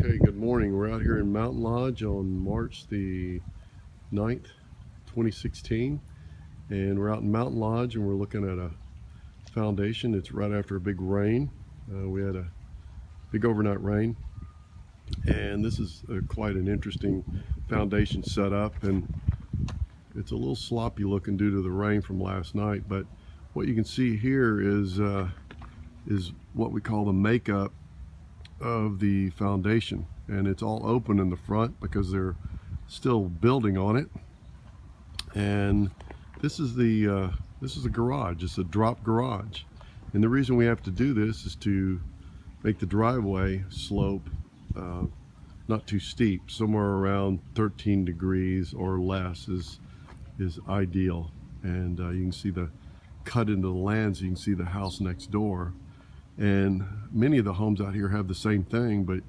Okay, good morning. We're out here in Mountain Lodge on March the 9th, 2016. And we're out in Mountain Lodge and we're looking at a foundation. It's right after a big rain. We had a big overnight rain. And this is quite an interesting foundation setup. And it's a little sloppy looking due to the rain from last night. But what you can see here is what we call the makeup of the foundation, and it's all open in the front because they're still building on it. And this is the garage. It's a drop garage, and the reason we have to do this is to make the driveway slope not too steep. Somewhere around 13 degrees or less is ideal. And you can see the cut into the land, so you can see the house next door. And many of the homes out here have the same thing, but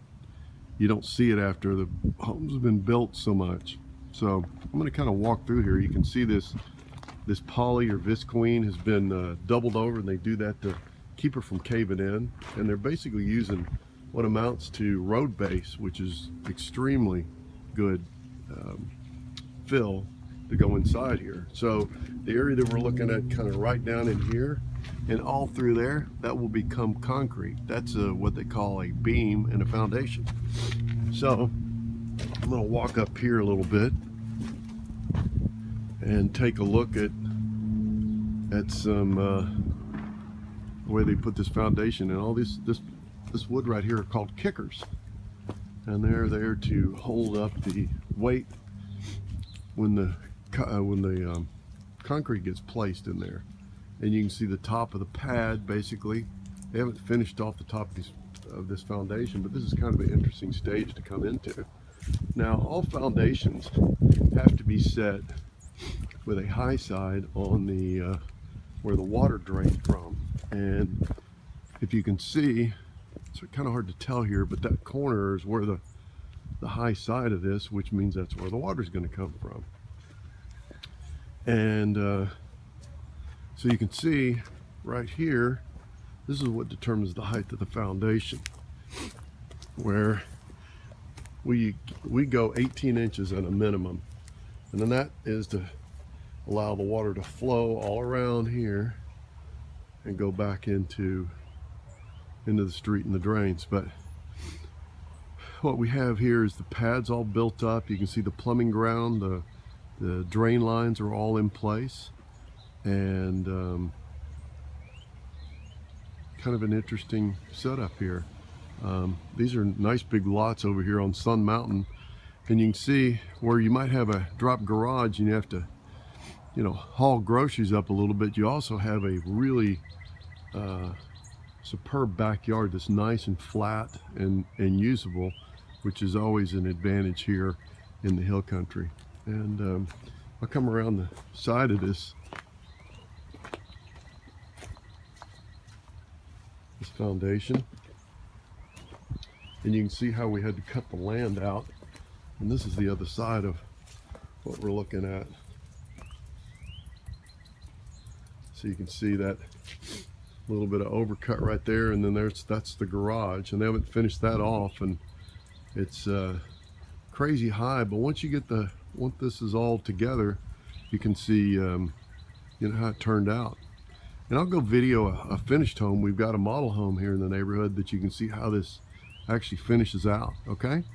you don't see it after the homes have been built so much. So I'm going to kind of walk through here. You can see this poly or visqueen has been doubled over, and they do that to keep her from caving in. And they're basically using what amounts to road base, which is extremely good fill to go inside here. So the area that we're looking at kind of right down in here and all through there, that will become concrete. That's what they call a beam and a foundation. So I'm going to walk up here a little bit and take a look at some the way they put this foundation. And all this wood right here are called kickers, and they're there to hold up the weight when the concrete gets placed in there. And you can see the top of the pad. Basically, they haven't finished off the top of this foundation, but this is kind of an interesting stage to come into. Now, all foundations have to be set with a high side on the where the water drains from. And if you can see, it's kind of hard to tell here, but that corner is where the high side of this, which means that's where the water is going to come from. And so you can see right here, this is what determines the height of the foundation, where we go 18 inches at a minimum. And then that is to allow the water to flow all around here and go back into the street and the drains. But what we have here is the pads all built up. You can see the plumbing ground, the drain lines are all in place. And kind of an interesting setup here. These are nice big lots over here on Sun Mountain, and you can see where you might have a drop garage and you have to, haul groceries up a little bit. You also have a really superb backyard that's nice and flat and usable, which is always an advantage here in the hill country. And I'll come around the side of this foundation, and you can see how we had to cut the land out. And this is the other side of what we're looking at. So you can see that little bit of overcut right there, and then that's the garage, and they haven't finished that off, and it's crazy high. But once this is all together, you can see how it turned out. And I'll go video a finished home. We've got a model home here in the neighborhood that you can see how this actually finishes out, okay?